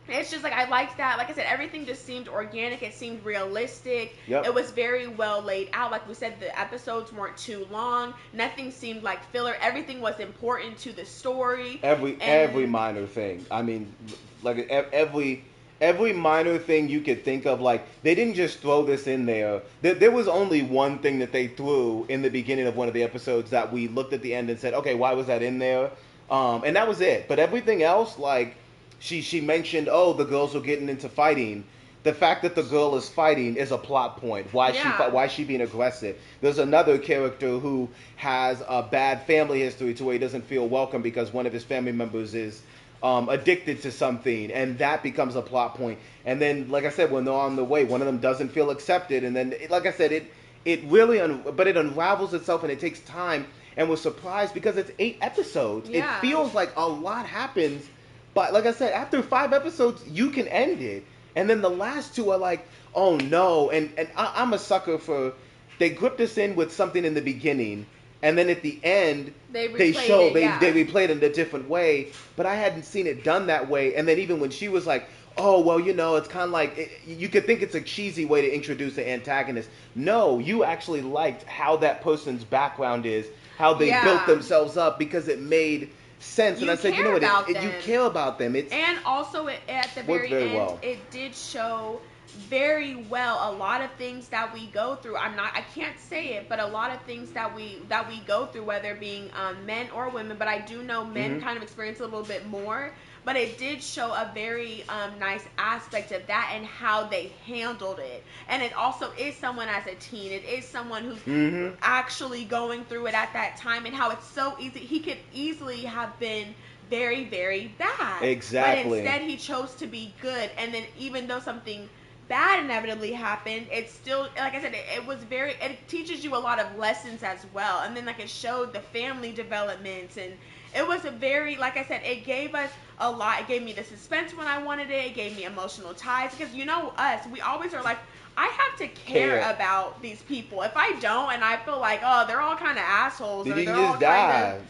it's just like, I liked that. Like I said, everything just seemed organic. It seemed realistic. It was very well laid out. Like we said, the episodes weren't too long. Nothing seemed like filler. Everything was important to the story. Every minor thing. I mean, like every minor thing you could think of. Like, they didn't just throw this in there. There was only one thing that they threw in the beginning of one of the episodes that we looked at the end and said, okay, why was that in there? And that was it. But everything else, like, she mentioned, oh, the girls were getting into fighting. the fact that the girl is fighting is a plot point. Why is she being aggressive? There's another character who has a bad family history to where he doesn't feel welcome because one of his family members is addicted to something, and that becomes a plot point. And then, like I said, when they're on the way, one of them doesn't feel accepted, and then, like I said, it really but it unravels itself, and it takes time. And we're surprised because it's 8 episodes. Yeah. It feels like a lot happens, but like I said, after 5 episodes, you can end it. And then the last 2 are like, oh no. And I'm a sucker for, they gripped us in with something in the beginning, and then at the end, they replayed it in a different way. But I hadn't seen it done that way. And then even when she was like, oh, well, it's kind of like, you could think it's a cheesy way to introduce an antagonist. No, you actually liked how that person's background is, how they built themselves up, because it made sense. And I said, you know what, you care about them. And also, at the very end, it did show very well a lot of things that we go through. I can't say it, but a lot of things that we go through, whether being men or women, but I do know men kind of experience a little bit more. But it did show a very nice aspect of that and how they handled it. And it also is someone as a teen. It is someone who's actually going through it at that time, and how it's so easy. He could easily have been very, very bad. Exactly. But instead he chose to be good. And then even though something bad inevitably happened, it's still, like I said, it teaches you a lot of lessons as well. And then like it showed the family developments, and it was a very, like I said, it gave us a lot. It gave me the suspense when I wanted it. It gave me emotional ties, because us, we always are like, I have to care about these people. If I don't, and I feel like, oh, they're all kind of assholes, or they're all kind of,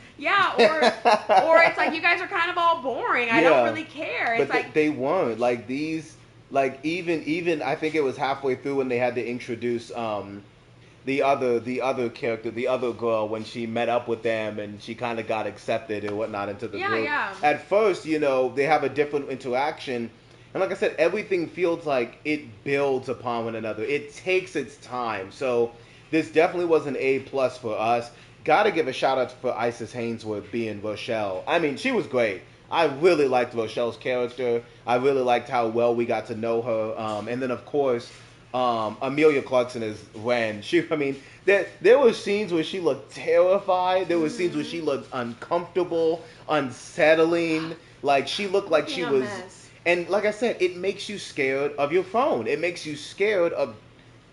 or it's like, you guys are kind of all boring. I don't really care. It's but like they weren't like these. Like even I think it was halfway through when they had to introduce the other character, the other girl, when she met up with them and she kind of got accepted and whatnot into the group. Yeah. At first, they have a different interaction, and like I said, everything feels like it builds upon one another. It takes its time. So this definitely was an A+ for us. Got to give a shout out for Isis Hainsworth being Rochelle. I mean, she was great. I really liked Rochelle's character. I really liked how well we got to know her. And then, of course, Amelia Clarkson as Ren. There were scenes where she looked terrified. There were scenes where she looked uncomfortable, unsettling. Like, she looked like she was... And like I said, it makes you scared of your phone. It makes you scared of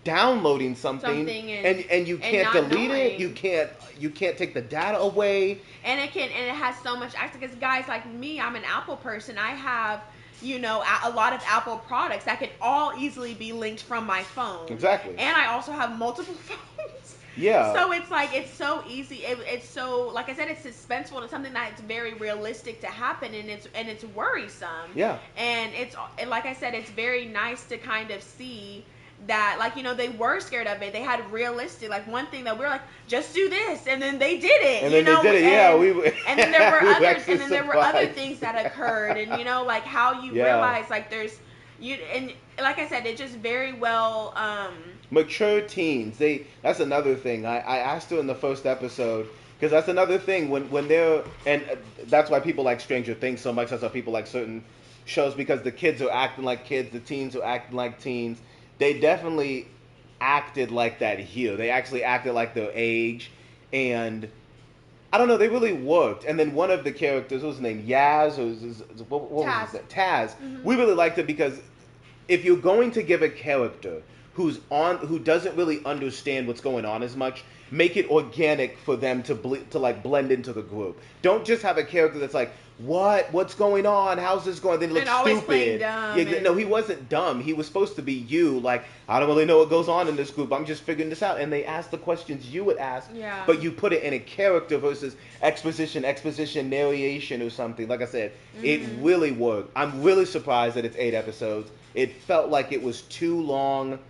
downloading something and you can't delete it. You can't take the data away. And it has so much access, because guys like me, I'm an Apple person. I have a lot of Apple products that could all easily be linked from my phone. Exactly. And I also have multiple phones. Yeah. So it's like, it's so easy. It's so, like I said, it's suspenseful. It's something that's very realistic to happen, and it's worrisome. Yeah. And like I said, it's very nice to kind of see that, like, they were scared of it. They had realistic, like, one thing that we were like, just do this, and then they did it. And then they did it. And then there were others, and then there were other things that occurred, and like how you realize, like, and like I said, it just very well. Mature teens. That's another thing. I asked her in the first episode, because that's another thing when they're, and that's why people like Stranger Things so much. That's why people like certain shows, because the kids are acting like kids, the teens are acting like teens. They definitely acted like that here. They actually acted like their age, and I don't know, they really worked. And then one of the characters, what was his name, Yaz, or what was his name? Taz. Mm-hmm. We really liked it, because if you're going to give a character who doesn't really understand what's going on as much, make it organic for them to blend into the group. Don't just have a character that's like, what's going on? How's this going? Then he looks stupid. Dumb no, he wasn't dumb. He was supposed to be you. Like, I don't really know what goes on in this group. I'm just figuring this out. And they asked the questions you would ask, but you put it in a character versus exposition, narration, or something. Like I said, it really worked. I'm really surprised that it's 8 episodes. It felt like it was too long.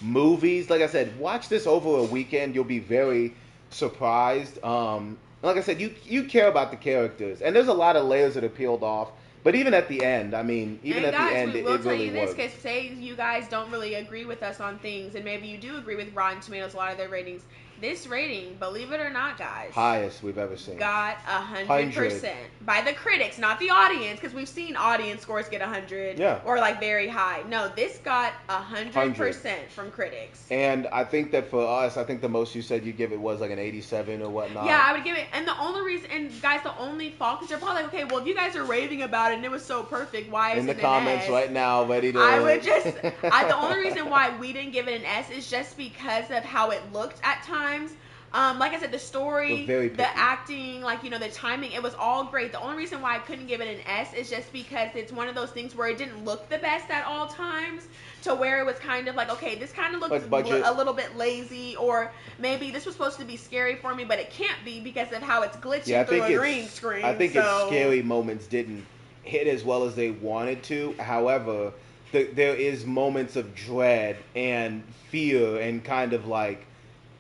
Movies, like I said, watch this over a weekend. You'll be very surprised. Like I said, you care about the characters, and there's a lot of layers that are peeled off. But even at the end, I mean, it really works. We will tell you this, because say you guys don't really agree with us on things, and maybe you do agree with Rotten Tomatoes, a lot of their ratings. This rating, believe it or not, guys, highest we've ever seen. Got 100% by the critics, not the audience, because we've seen audience scores get 100 or like very high. No, this got 100% from critics. And I think that for us, I think the most you said you give it was like an 87 or whatnot. Yeah, I would give it. And the only reason, and guys, the only fault, because you're probably like, okay, well, if you guys are raving about it and it was so perfect, why is it an S? In the comments right now, ready to. I would just. The only reason why we didn't give it an S is just because of how it looked at times. Like I said, the story, the acting, like, you know, the timing, it was all great. The only reason why I couldn't give it an S is just because it's one of those things where it didn't look the best at all times, to where it was kind of like, okay, this kind of looks a little bit lazy, or maybe this was supposed to be scary for me, but it can't be because of how it's glitching through a green screen. I think its scary moments didn't hit as well as they wanted to. However, there is moments of dread and fear and kind of like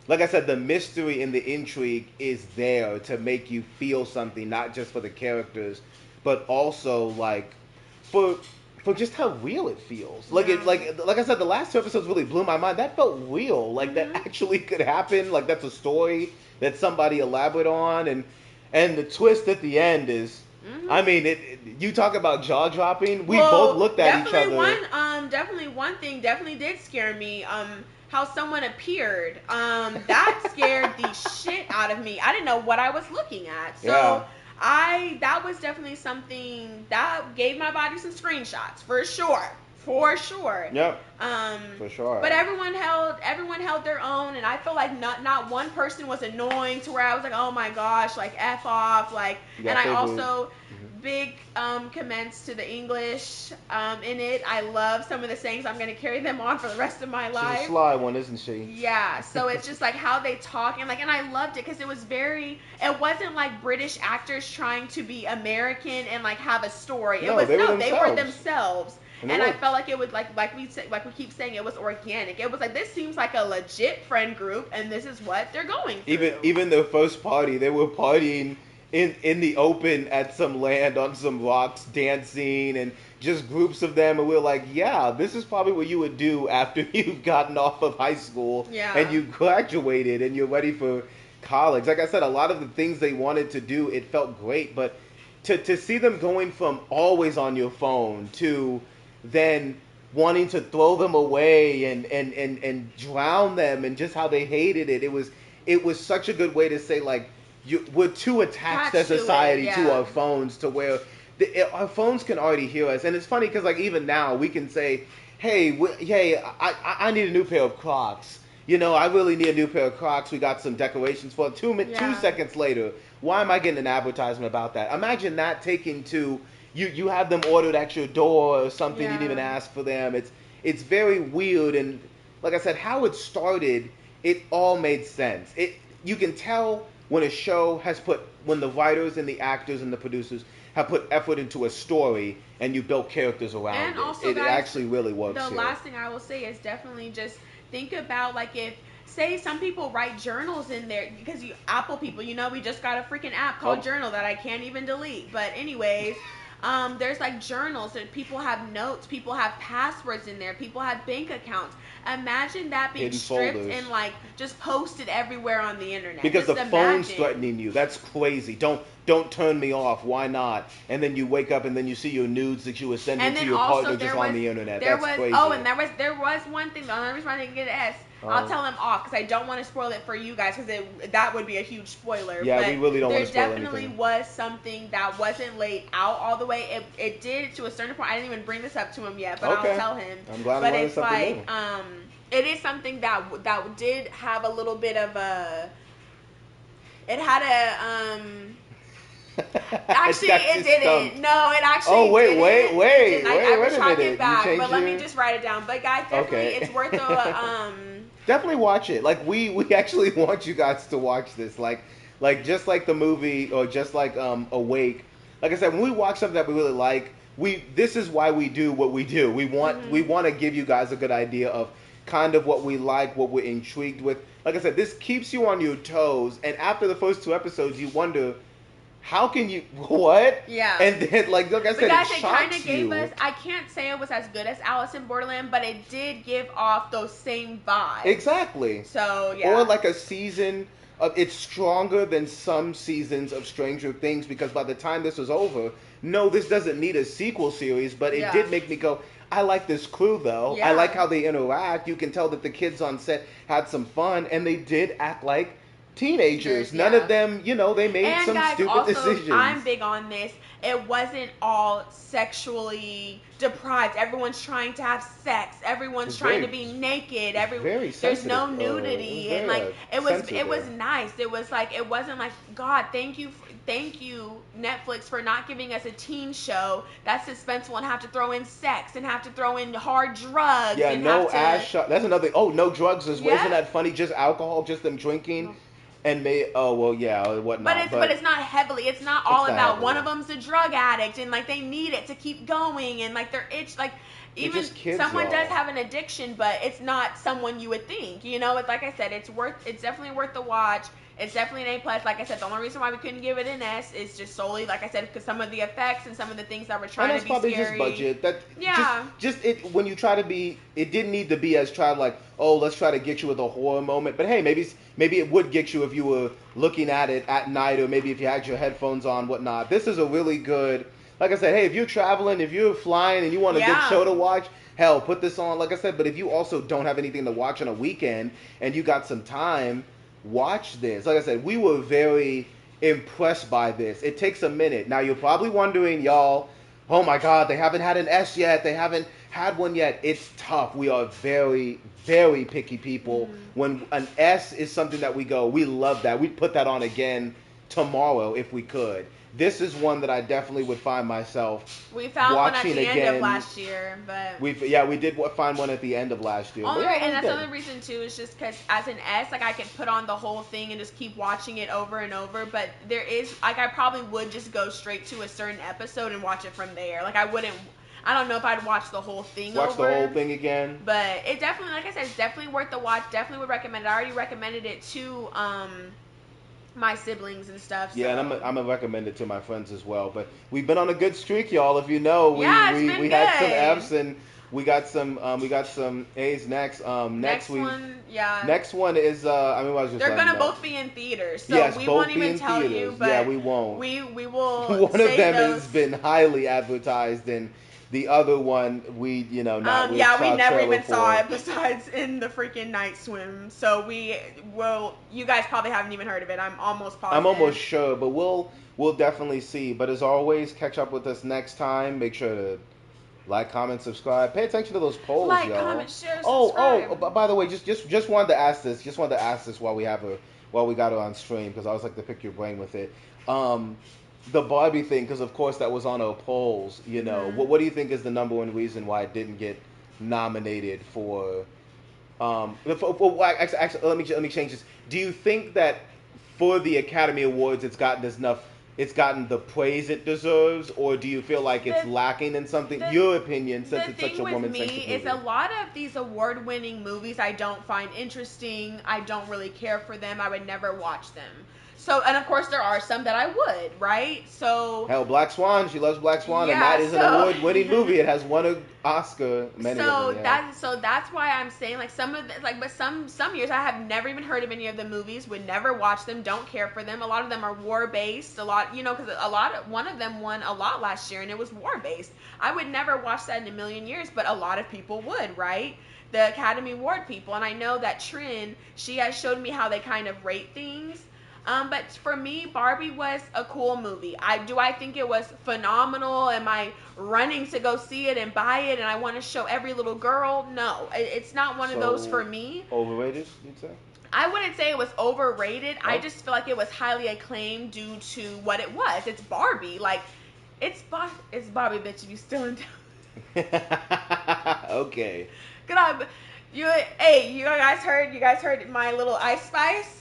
I said, the mystery and the intrigue is there to make you feel something, not just for the characters, but also like for just how real it feels. Like I said, the last 2 episodes really blew my mind. That felt real. Like that actually could happen. Like that's a story that somebody elaborated on, and the twist at the end is. I mean, you talk about jaw dropping. We both looked at each other. Definitely one thing did scare me. How someone appeared. That scared the shit out of me. I didn't know what I was looking at. So that was definitely something that gave my body some screenshots for sure. For sure. Yep. For sure. But everyone held their own, and I feel like not one person was annoying to where I was like, oh my gosh, like F off, like. And I also big comments to the English in it. I love some of the sayings. I'm going to carry them on for the rest of my life. She's a sly one, isn't she? Yeah. So it's just like how they talk, and I loved it because it wasn't like British actors trying to be American and like have a story. They were themselves. And I felt like it would like we keep saying, it was organic. It was like, this seems like a legit friend group, and this is what they're going through. Even their first party, they were partying in the open at some land on some rocks, dancing, and just groups of them, and we're like, yeah, this is probably what you would do after you've gotten off of high school and you graduated and you're ready for college. Like I said, a lot of the things they wanted to do, it felt great, but to see them going from always on your phone to then wanting to throw them away and drown them, and just how they hated it, it was such a good way to say, like, we're too attached as a society to our phones, to where our phones can already hear us. And it's funny because, like, even now we can say, hey, I need a new pair of Crocs. You know, I really need a new pair of Crocs. We got some decorations for 2 seconds later. Why am I getting an advertisement about that? Imagine that taken to you have them ordered at your door or something. You didn't even ask for them. It's very weird. And like I said, how it started, it all made sense. You can tell when a show when the writers and the actors and the producers have put effort into a story and you build characters around it. And also, it actually really works. The last thing I will say is definitely just think about, like, if, say, some people write journals in there, because Apple people, we just got a freaking app called Journal that I can't even delete. But anyways, there's like journals, and people have notes, people have passwords in there, people have bank accounts. Imagine that being stripped and like just posted everywhere on the internet. Because the phone's threatening you. That's crazy. Don't turn me off. Why not? And then you wake up and then you see your nudes that you were sending to your partner just on the internet. That's crazy. Oh, and there was one thing. The only reason I didn't get an S. I'll tell them off because I don't want to spoil it for you guys, because that would be a huge spoiler. Yeah, but we really don't want to spoil anything. There definitely was something that wasn't laid out all the way. It did to a certain point. I didn't even bring this up to him yet, but I'll tell him. I'm glad. But it's like it is something that did have a little bit of a. It had a Actually, it didn't. Stumped. No, it actually. Oh wait, didn't. wait. I was talking back, but let me just write it down. But guys, definitely, it's worth a Definitely watch it. Like we actually want you guys to watch this. Like just like the movie, or just like Awake. Like I said, when we watch something that we really like, this is why we do what we do. We want to give you guys a good idea of kind of what we like, what we're intrigued with. Like I said, this keeps you on your toes, and after the first 2 episodes, you wonder, how can you, what? Yeah. And then, like I said, it kind of gave us, I can't say it was as good as Alice in Borderland, but it did give off those same vibes. Exactly. So, yeah. Or like a season it's stronger than some seasons of Stranger Things, because by the time this was over, no, this doesn't need a sequel series, but it did make me go, I like this crew though. Yeah. I like how they interact. You can tell that the kids on set had some fun, and they did act like teenagers. None of them, they made some stupid decisions. I'm big on this. It wasn't all sexually deprived. Everyone's trying to have sex. Everyone's trying to be naked. There's no nudity, and like it was nice. It was like, it wasn't like, God, thank you Netflix for not giving us a teen show that's suspenseful and have to throw in sex and have to throw in hard drugs. Yeah, no ass shot. That's another thing. Oh, no drugs as well. Isn't that funny? Just alcohol, just them drinking. And whatnot. But it's not heavily. It's not all about heavily. One of them's a drug addict and like they need it to keep going, and like they're like even someone does have an addiction, but it's not someone you would think. It's like I said, it's definitely worth the watch. It's definitely an A+. Like I said, the only reason why we couldn't give it an S is just solely, like I said, because some of the effects and some of the things that were trying to be scary. And that's probably just budget. Just it, when you try to be, it didn't need to be as like, oh, let's try to get you with a horror moment. But hey, maybe it would get you if you were looking at it at night, or maybe if you had your headphones on, whatnot. This is a really good, like I said, hey, if you're traveling, if you're flying and you want a good show to watch, hell, put this on, like I said. But if you also don't have anything to watch on a weekend and you got some time, watch this. Like I said, we were very impressed by this. It takes a minute. Now, you're probably wondering, y'all, oh my God, they haven't had an S yet. They haven't had one yet. It's tough. We are very, very picky people. Mm-hmm. When an S is something that we love that. We'd put that on again tomorrow if we could. This is one that I definitely would find myself We found watching one at the again. End of last year, but we did find one at the end of last year. And that's another reason too, is just because as an S, like I could put on the whole thing and just keep watching it over and over. But there is, like, I probably would just go straight to a certain episode and watch it from there. Like I don't know if I'd watch the whole thing Watch the whole thing again. But it definitely, like I said, it's definitely worth the watch. Definitely would recommend it. I already recommended it to my siblings and stuff. So. Yeah, and I'm gonna recommend it to my friends as well. But we've been on a good streak, y'all. If you know, we had some F's and we got some A's next. Next one is they're gonna both be in theaters, so we won't even tell you. But yeah, we won't. We will. One of them has been highly advertised, and the other one we not. we never even saw it besides in the freaking Night Swim. So you guys probably haven't even heard of it. I'm almost positive. I'm almost sure, but we'll definitely see. But as always, catch up with us next time. Make sure to like, comment, subscribe. Pay attention to those polls, y'all. Comment, share, subscribe. Oh, by the way, just wanted to ask this. Just wanted to ask this while we got her on stream, because I always like to pick your brain with it. The Barbie thing, because of course that was on our polls. Mm-hmm. What do you think is the number one reason why it didn't get nominated for? Actually, let me change this. Do you think that for the Academy Awards it's gotten the praise it deserves, or do you feel like it's lacking in something? Your opinion, since it's such a woman-centric movie. The thing with me is a lot of these award-winning movies I don't find interesting. I don't really care for them. I would never watch them. So, and of course there are some that I would, right? So hell, Black Swan, she loves Black Swan, and that is an award-winning movie. It has won an Oscar. That's why I'm saying, like, some of the, like, but some years I have never even heard of any of the movies, would never watch them, don't care for them. A lot of them are war-based. A lot, because one of them won a lot last year, and it was war-based. I would never watch that in a million years, but a lot of people would, right? The Academy Award people, and I know that Trin, she has showed me how they kind of rate things. But for me, Barbie was a cool movie. I think it was phenomenal. Am I running to go see it and buy it and I want to show every little girl? No, it's not one of those for me. Overrated, you'd say? I wouldn't say it was overrated. Oh. I just feel like it was highly acclaimed due to what it was. It's Barbie. Like, it's Barbie, bitch, if you still in town. Okay. Good on. You guys heard my little Ice Spice?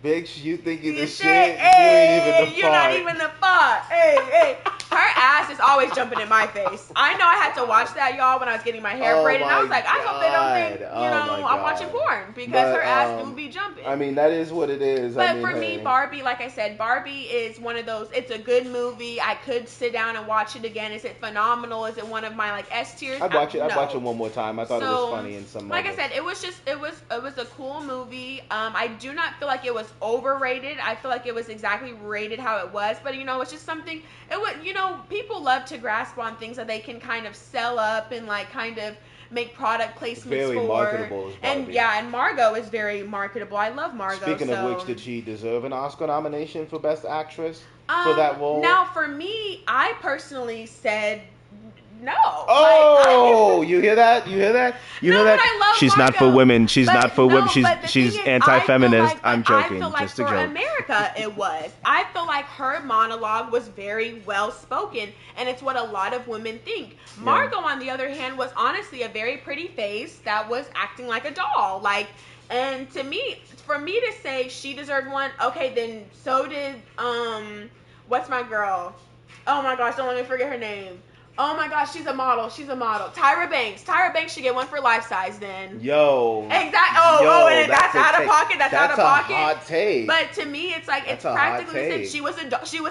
Bitch, you think you're the shit? Hey, you ain't even the you're not even the fart. Hey. Her ass is always jumping in my face. I know I had to watch that, y'all, when I was getting my hair braided. And I was like, I hope they don't think, I'm watching porn. Because her ass do be jumping. I mean, that is what it is. But for me, Barbie, like I said, Barbie is one of those, it's a good movie. I could sit down and watch it again. Is it phenomenal? Is it one of my, like, S tiers? I'd watch it. I'd watch it one more time. I thought it was funny in some moments. Like I said, it was a cool movie. I do not feel like it was overrated. I feel like it was exactly rated how it was. But, it's just something, people love to grasp on things that they can kind of sell up and like kind of make product placements very for. Marketable is Barbie. And Margot is very marketable. I love Margot. Speaking of which, did she deserve an Oscar nomination for Best Actress for that role? Now, for me, I personally said no. Oh, you hear that? You hear that? You hear that? I love she's Margot. Not for women. She's not for women. She's anti-feminist. I'm joking. I feel like just a for joke. America, it was. I feel like her monologue was very well spoken, and it's what a lot of women think. Margot, on the other hand, was honestly a very pretty face that was acting like a doll. And to me, for me to say she deserved one, okay, then so did what's my girl? Oh my gosh, don't let me forget her name. Oh my gosh, she's a model. Tyra Banks. Tyra Banks should get one for Life Size then. Yo. Exactly. And that's out of pocket. That's out of pocket. That's a hot take. But to me, it's like it's practically the same. She was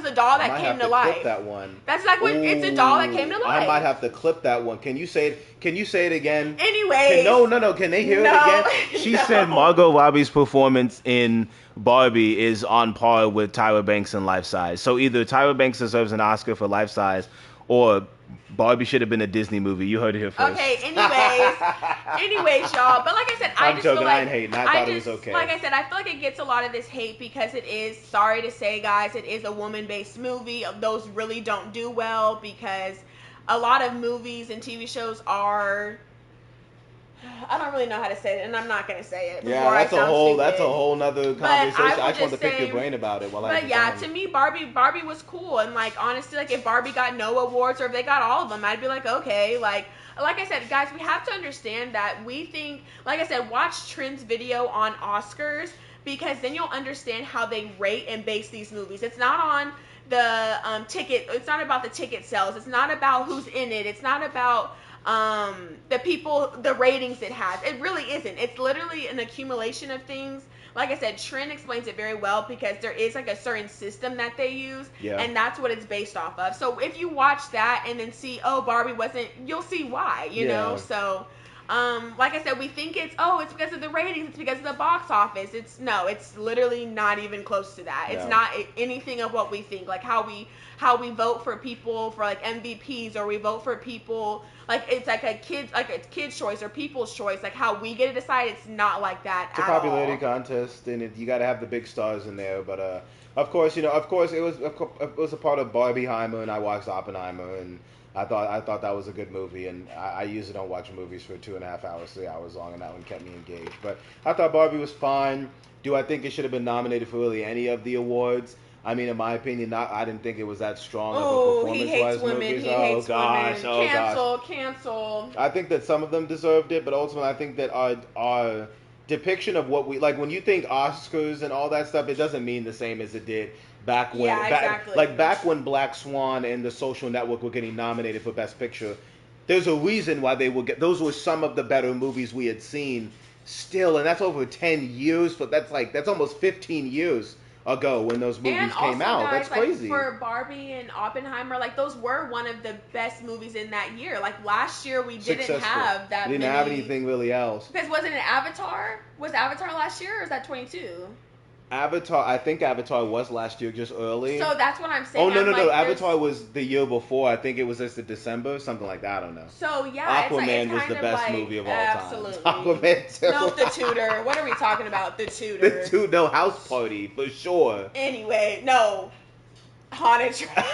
a doll that came to life. Clip that one. That's like when it's a doll that came to life. I might have to clip that one. Can you say it again? Anyway. No. Can they hear it again? She said Margot Robbie's performance in Barbie is on par with Tyra Banks in Life Size. So either Tyra Banks deserves an Oscar for Life Size, or Barbie should have been a Disney movie. You heard it here first. Okay, anyways, y'all. But like I said, I just joking. feel like I ain't hating. I thought it was okay. Like I said, I feel like it gets a lot of this hate because it is, sorry to say, guys, it is a woman-based movie. Those really don't do well because a lot of movies and TV shows are, I don't really know how to say it, and I'm not gonna say it. Yeah, that's a whole nother conversation. I just want to pick your brain about it. But yeah, to me, Barbie was cool, and like honestly, like if Barbie got no awards or if they got all of them, I'd be like, okay, like I said, guys, we have to understand that we think, like I said, watch Trent's video on Oscars because then you'll understand how they rate and base these movies. It's not on the ticket. It's not about the ticket sales. It's not about who's in it. It's not about the people, the ratings it has. It really isn't. It's literally an accumulation of things. Like I said, Trent explains it very well because there is like a certain system that they use, and that's what it's based off of. So if you watch that and then see, oh, Barbie wasn't, you'll see why, you know? So, like I said, we think it's because of the ratings, it's because of the box office. It's literally not even close to that. It's not anything of what we think, like how we vote for people for like MVPs, or we vote for people like it's like a kid's choice or people's choice, like how we get to decide. It's not like that. It's a popularity contest, and you got to have the big stars in there. But of course, it was a part of Barbieheimer, and I watched Oppenheimer, and I thought that was a good movie, and I usually don't watch movies for 2.5 hours, 3 hours long, and that one kept me engaged. But I thought Barbie was fine. Do I think it should have been nominated for really any of the awards? I mean, in my opinion, I didn't think it was that strong of a performance-wise movie. He hates women. Cancel. I think that some of them deserved it, but ultimately, I think that our depiction of what we like when you think Oscars and all that stuff, it doesn't mean the same as it did back when. Exactly. Back when Black Swan and The Social Network were getting nominated for Best Picture. There's a reason why they would get. Those were some of the better movies we had seen. Still, and that's over 10 years. But that's almost 15 years ago when those movies came out. Guys, that's crazy. For Barbie and Oppenheimer, like those were one of the best movies in that year. Like last year, we didn't have that. We didn't have anything really else. Because wasn't it Avatar? Was Avatar last year, or is that 22? Avatar, I think Avatar was last year, just early. So that's what I'm saying. Oh, no. Avatar was the year before. I think it was just in December, something like that. I don't know. So, yeah. Aquaman was the best movie of all time. Absolutely. Aquaman, too. No, The Tutor. What are we talking about? The Tutor. No, House Party, for sure. Anyway, no. Haunted Trail.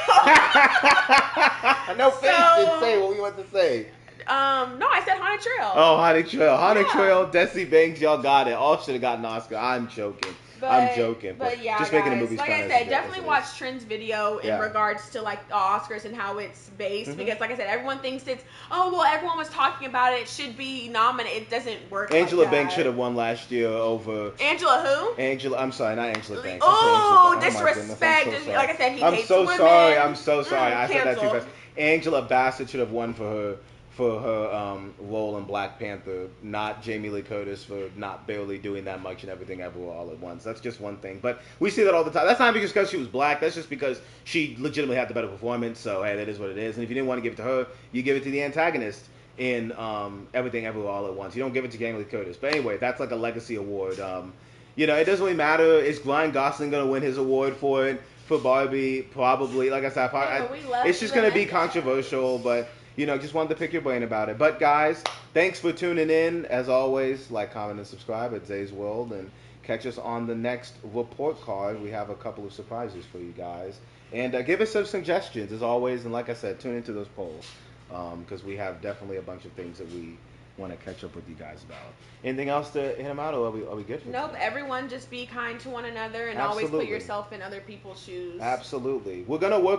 No, finish say what we want to say. No, I said Haunted Trail. Oh, Haunted Trail. Haunted Trail, Desi Banks, y'all got it. All should have gotten an Oscar. I'm joking. I'm joking. But yeah, just guys, making the movies like I said, definitely watch Trent's video in regards to like the Oscars and how it's based. Because like I said, everyone thinks it's, oh, well, everyone was talking about it. It should be nominated. It doesn't work Angela like that. Banks should have won last year over... Angela who? I'm sorry, not Angela Banks. Oh, disrespect. So like I said, he hates women. I'm so sorry. I said that too fast. Angela Bassett should have won for her role in Black Panther, not Jamie Lee Curtis for not barely doing that much and Everything Everywhere All at Once. That's just one thing. But we see that all the time. That's not because she was black. That's just because she legitimately had the better performance. So, hey, that is what it is. And if you didn't want to give it to her, you give it to the antagonist in Everything Everywhere All at Once. You don't give it to Jamie Lee Curtis. But anyway, that's like a legacy award. It doesn't really matter. Is Ryan Gosling going to win his award for it? For Barbie? Probably. Like I said, it's just going to be controversial, but... just wanted to pick your brain about it. But guys, thanks for tuning in. As always, like, comment, and subscribe at Zay's World. And catch us on the next report card. We have a couple of surprises for you guys. And give us some suggestions, as always. And like I said, tune into those polls. Because we have definitely a bunch of things that we want to catch up with you guys about. Anything else to hit them out, or are we good for Nope, today? Everyone just be kind to one another and always put yourself in other people's shoes. Absolutely. We're going to work